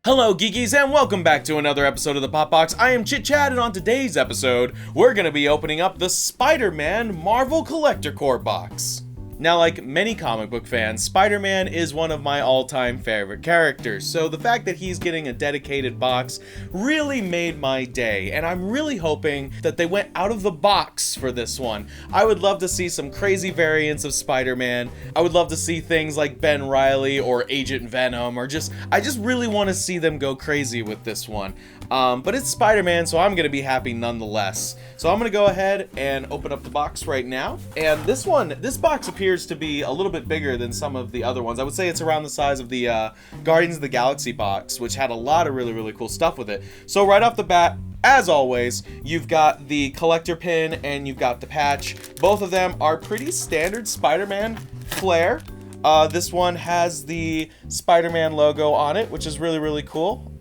Hello geekies and welcome back to another episode of the Pop Box. I am ChitChad and on today's episode, we're going to be opening up the Spider-Man Marvel Collector Core box. Now, like many comic book fans, Spider-Man is one of my all-time favorite characters, so the fact that he's getting a dedicated box really made my day, and I'm really hoping that they went out of the box for this one. I would love to see some crazy variants of Spider-Man. I would love to see things like Ben Reilly or Agent Venom, or I just really want to see them go crazy with this one. But it's Spider-Man, so I'm going to be happy nonetheless. So I'm going to go ahead and open up the box right now. And this box appears to be a little bit bigger than some of the other ones. I would say it's around the size of the Guardians of the Galaxy box, which had a lot of really, really cool stuff with it. So right off the bat, as always, you've got the collector pin and you've got the patch. Both of them are pretty standard Spider-Man flair. This one has the Spider-Man logo on it, which is really, really cool.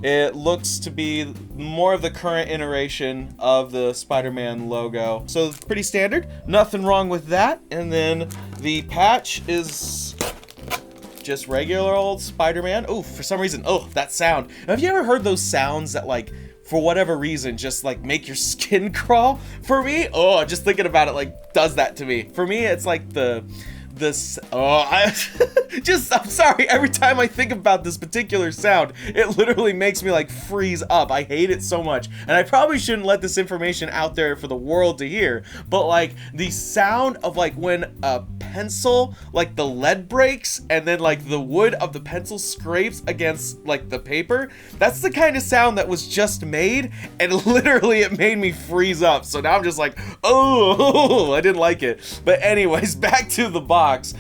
It looks to be more of the current iteration of the Spider-Man logo. So it's pretty standard, nothing wrong with that. And then the patch is just regular old Spider-Man. Oh, for some reason, that sound. Have you ever heard those sounds that for whatever reason, just make your skin crawl? For me, just thinking about it does that to me. For me, it's like I'm sorry, every time I think about this particular sound, it literally makes me freeze up. I hate it so much, and I probably shouldn't let this information out there for the world to hear, but the sound of when a pencil, the lead breaks, and then the wood of the pencil scrapes against the paper, that's the kind of sound that was just made, and literally it made me freeze up. So now I'm just I didn't like it. But anyways, back to the box.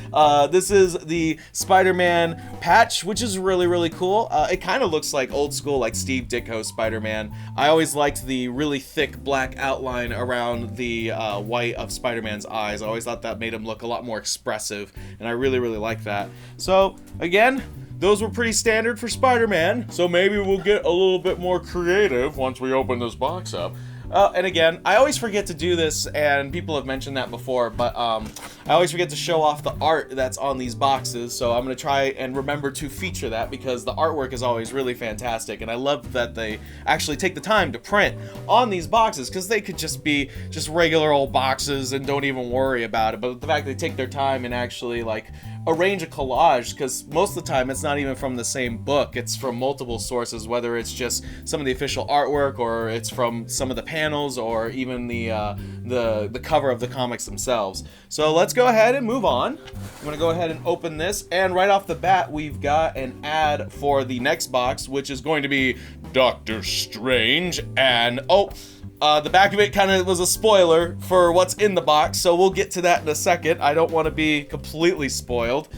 This is the Spider-Man patch, which is really, really cool. It kind of looks like old school, Steve Ditko Spider-Man. I always liked the really thick black outline around the white of Spider-Man's eyes. I always thought that made him look a lot more expressive, and I really, really like that. So, again, those were pretty standard for Spider-Man, so maybe we'll get a little bit more creative once we open this box up. And again, I always forget to do this, and people have mentioned that before, but I always forget to show off the art that's on these boxes, so I'm going to try and remember to feature that, because the artwork is always really fantastic, and I love that they actually take the time to print on these boxes, because they could just be regular old boxes and don't even worry about it, but the fact they take their time and actually, arrange a collage, because most of the time it's not even from the same book, it's from multiple sources, whether it's just some of the official artwork, or it's from some of the panels, or even the cover of the comics themselves. So let's go ahead and move on. I'm gonna go ahead and open this, and right off the bat we've got an ad for the next box, which is going to be Doctor Strange, and the back of it kind of was a spoiler for what's in the box, so we'll get to that in a second. I don't want to be completely spoiled.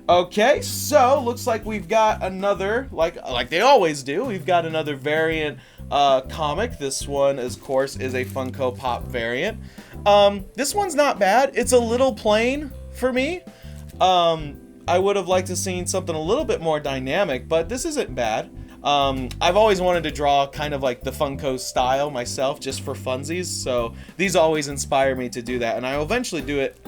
Okay, so looks like we've got another, like they always do, we've got another variant comic. This one, of course, is a Funko Pop variant. This one's not bad. It's a little plain for me. I would have liked to seen something a little bit more dynamic, but this isn't bad. I've always wanted to draw kind of the Funko style myself, just for funsies, so these always inspire me to do that, and I'll eventually do it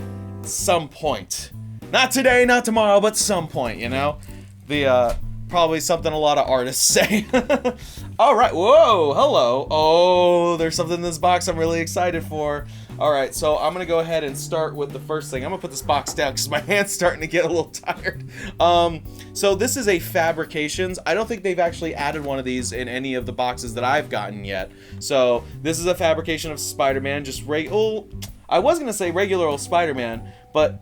at some point. Not today, not tomorrow, but some point, you know? Probably something a lot of artists say. Alright, whoa, hello. Oh, there's something in this box I'm really excited for. Alright, so I'm gonna go ahead and start with the first thing. I'm gonna put this box down because my hand's starting to get a little tired. So this is a Fabrications. I don't think they've actually added one of these in any of the boxes that I've gotten yet. So this is a fabrication of Spider-Man, just I was gonna say regular old Spider-Man, but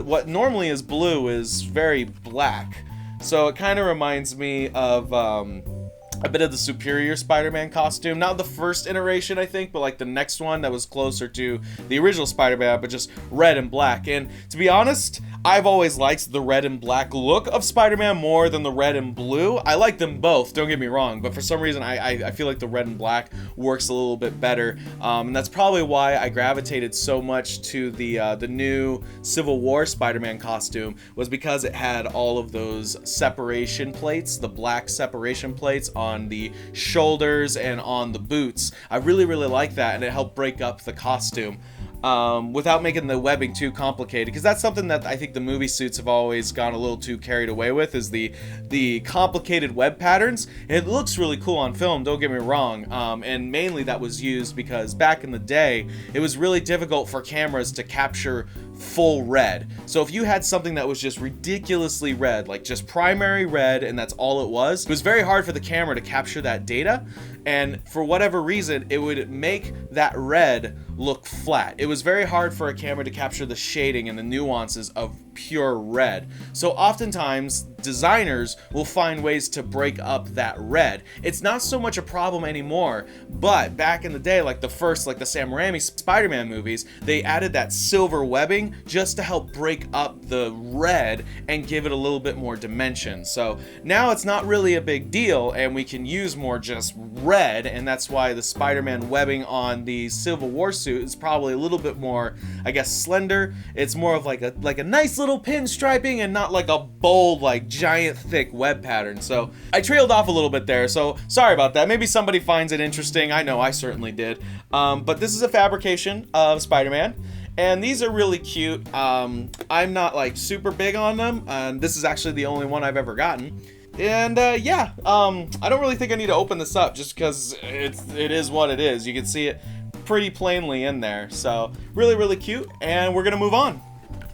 what normally is blue is very black. So it kind of reminds me of a bit of the Superior Spider-Man costume. Not the first iteration, I think, but the next one that was closer to the original Spider-Man, but just red and black. And to be honest, I've always liked the red and black look of Spider-Man more than the red and blue. I like them both, don't get me wrong, but for some reason I feel like the red and black works a little bit better, and that's probably why I gravitated so much to the new Civil War Spider-Man costume, was because it had all of those separation plates, the black separation plates on the shoulders and on the boots. I really, really like that, and it helped break up the costume. without making the webbing too complicated, because that's something that I think the movie suits have always gone a little too carried away with, is the complicated web patterns. It looks really cool on film, don't get me wrong, and mainly that was used because back in the day it was really difficult for cameras to capture full red. So if you had something that was just ridiculously red, like just primary red, and that's all it was very hard for the camera to capture that data, and for whatever reason it would make that red look flat. It was very hard for a camera to capture the shading and the nuances of pure red. So oftentimes designers will find ways to break up that red. It's not so much a problem anymore, but back in the day, like the Sam Raimi Spider-Man movies, they added that silver webbing just to help break up the red and give it a little bit more dimension. So now it's not really a big deal, and we can use more just red, and that's why the Spider-Man webbing on the Civil War suit is probably a little bit more, I guess, slender. It's more of like a nice little pinstriping and not like a bold, like giant thick web pattern. So I trailed off a little bit there, so sorry about that. Maybe somebody finds it interesting. I know I certainly did. But this is a fabrication of Spider-Man, and these are really cute. I'm not like super big on them, and this is actually the only one I've ever gotten. And yeah, I don't really think I need to open this up just because it is what it is. You can see it pretty plainly in there. So really, really cute, and we're gonna move on.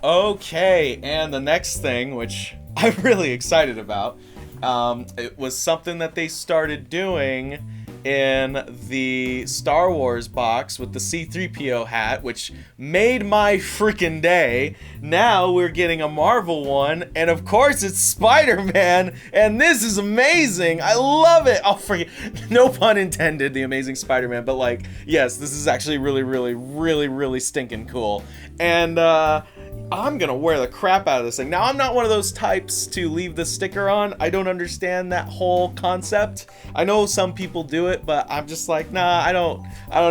Okay, and the next thing, which I'm really excited about, it was something that they started doing in the Star Wars box with the C-3PO hat, which made my freaking day. Now we're getting a Marvel one, and of course it's Spider-Man, and this is amazing. I love it. Oh, freaking, no pun intended, the Amazing Spider-Man, but like, yes, this is actually really, really, really, really stinking cool. And I'm gonna wear the crap out of this thing. Now, I'm not one of those types to leave the sticker on. I don't understand that whole concept. I know some people do it, but I'm just like, nah, I don't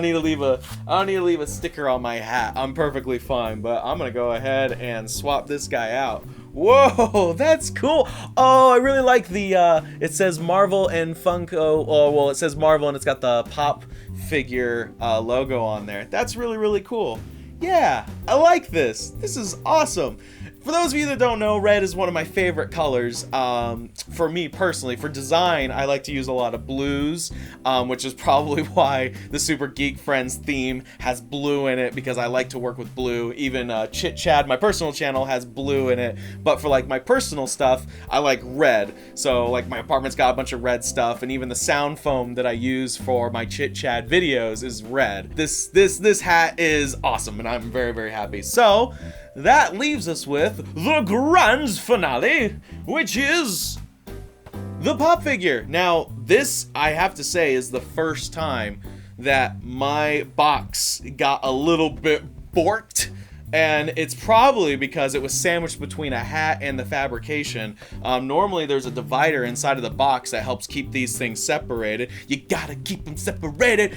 need to leave a sticker on my hat. I'm perfectly fine, but I'm gonna go ahead and swap this guy out. Whoa, that's cool. Oh, I really like the, it says Marvel and Funko. Oh, well, it says Marvel and it's got the Pop figure logo on there. That's really, really cool. Yeah, I like this. This is awesome. For those of you that don't know, red is one of my favorite colors. For me personally, for design, I like to use a lot of blues, which is probably why the Super Geek Friends theme has blue in it, because I like to work with blue. Even ChitChad, my personal channel, has blue in it. But for like my personal stuff, I like red. So like my apartment's got a bunch of red stuff, and even the sound foam that I use for my ChitChad videos is red. This hat is awesome, and I'm very, very happy. So that leaves us with the grand finale, which is the Pop figure. Now, this, I have to say, is the first time that my box got a little bit borked, and it's probably because it was sandwiched between a hat and the fabrication. Normally there's a divider inside of the box that helps keep these things separated. You gotta keep them separated.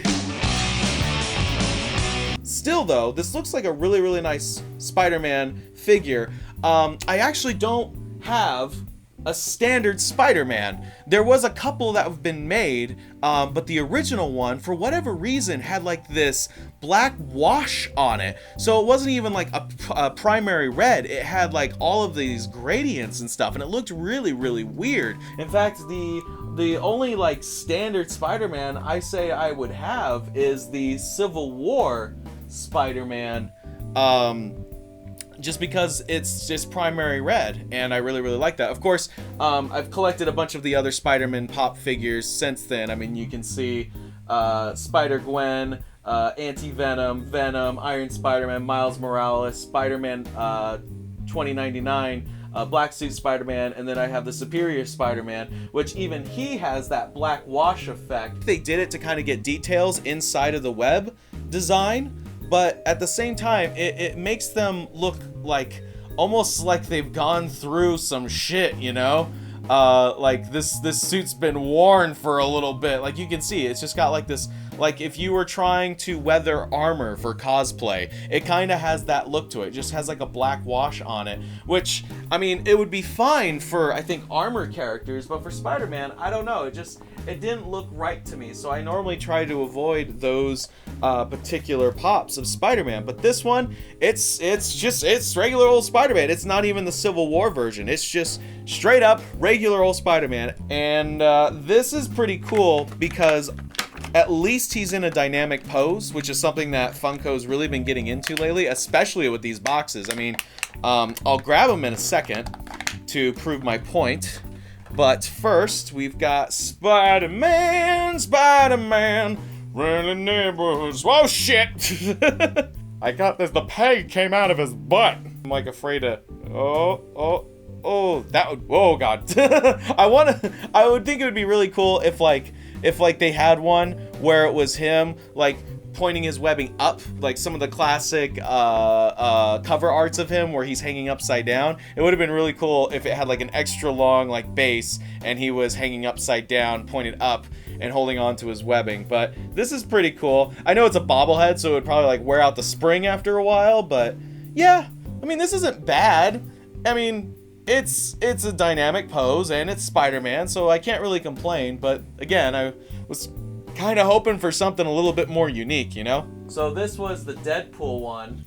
Still though, this looks like a really, really nice Spider-Man figure. I actually don't have a standard Spider-Man. There was a couple that have been made, but the original one, for whatever reason, had like this black wash on it. So it wasn't even like a primary red. It had like all of these gradients and stuff, and it looked really, really weird. In fact, the only like standard Spider-Man I say I would have is the Civil War Spider-Man, just because it's just primary red, and I really, really like that. Of course, I've collected a bunch of the other Spider-Man Pop figures since then. I mean, you can see Spider-Gwen, Anti-Venom, Venom, Iron Spider-Man, Miles Morales, Spider-Man 2099, Black Suit Spider-Man, and then I have the Superior Spider-Man, which even he has that black wash effect. They did it to kind of get details inside of the web design, but at the same time, it makes them look like, almost like they've gone through some shit, you know? Like this suit's been worn for a little bit. Like you can see, it's just got like this like if you were trying to weather armor for cosplay, it kind of has that look to it. It just has like a black wash on it, which, I mean, it would be fine for, I think, armor characters, but for Spider-Man, I don't know, it didn't look right to me. So I normally try to avoid those particular pops of Spider-Man, but this one, it's regular old Spider-Man. It's not even the Civil War version. It's just straight up regular old Spider-Man. And this is pretty cool because at least he's in a dynamic pose, which is something that Funko's really been getting into lately, especially with these boxes. I mean, I'll grab them in a second to prove my point. But first, we've got Spider-Man, running neighborhoods. Whoa, shit! I got this. The peg came out of his butt. I'm like afraid to. Oh, that would. Oh god. I would think it would be really cool if they had one where it was him like pointing his webbing up, like some of the classic cover arts of him where he's hanging upside down. It would have been really cool if it had like an extra long like base and he was hanging upside down, pointed up and holding on to his webbing. But this is pretty cool. I know it's a bobblehead, so it would probably like wear out the spring after a while, but yeah, I mean, this isn't bad. I mean, it's a dynamic pose and it's Spider-Man, so I can't really complain. But again, I was kind of hoping for something a little bit more unique, you know? So this was the Deadpool one,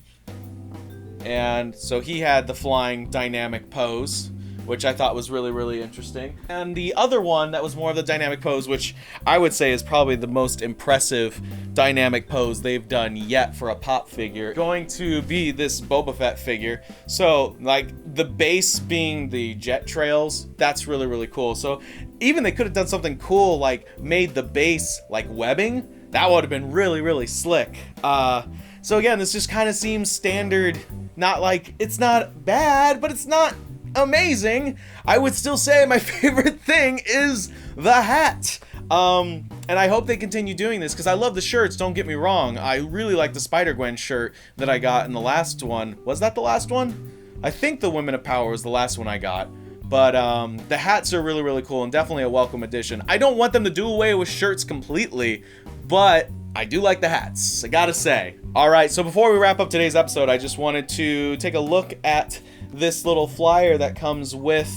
and so he had the flying dynamic pose, which I thought was really, really interesting. And the other one that was more of the dynamic pose, which I would say is probably the most impressive dynamic pose they've done yet for a pop figure, going to be this Boba Fett figure. So like the base being the jet trails, that's really, really cool. So even they could have done something cool, like made the base like webbing. That would have been really, really slick. So again, this just kind of seems standard. Not like, it's not bad, but it's not amazing. I would still say my favorite thing is the hat. And I hope they continue doing this because I love the shirts, don't get me wrong. I really like the Spider-Gwen shirt that I got in the last one. Was that the last one? I think the Women of Power was the last one I got. But the hats are really, really cool and definitely a welcome addition. I don't want them to do away with shirts completely, but I do like the hats, I gotta say. Alright, so before we wrap up today's episode, I just wanted to take a look at this little flyer that comes with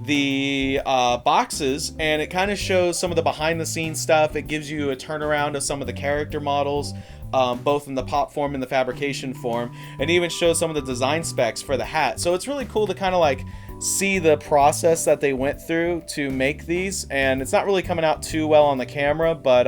the boxes, and it kind of shows some of the behind the scenes stuff. It gives you a turnaround of some of the character models, both in the pop form and the fabrication form, and even shows some of the design specs for the hat. So it's really cool to kind of like see the process that they went through to make these, and it's not really coming out too well on the camera, but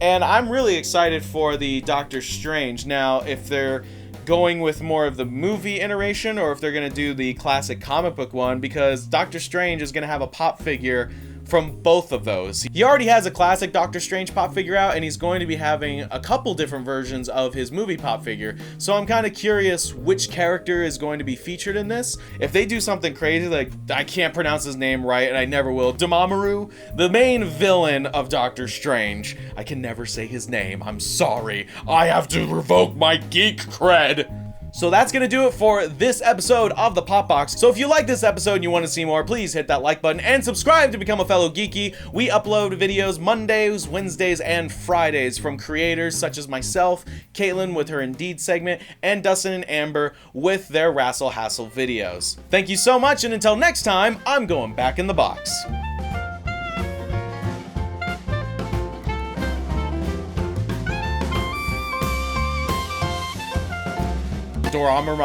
and I'm really excited for the Doctor Strange. Now, if they're going with more of the movie iteration or if they're going to do the classic comic book one, because Doctor Strange is going to have a pop figure from both of those. He already has a classic Doctor Strange pop figure out, and he's going to be having a couple different versions of his movie pop figure. So I'm kind of curious which character is going to be featured in this. If they do something crazy, like, I can't pronounce his name right, and I never will, Dormammu, the main villain of Doctor Strange. I can never say his name, I'm sorry. I have to revoke my geek cred. So that's gonna do it for this episode of the Pop Box. So if you like this episode and you want to see more, please hit that like button and subscribe to become a fellow geeky. We upload videos Mondays, Wednesdays, and Fridays from creators such as myself, Caitlin with her Indeed segment, and Dustin and Amber with their Rassle Hassle videos. Thank you so much, and until next time, I'm going back in the box. Dormammu,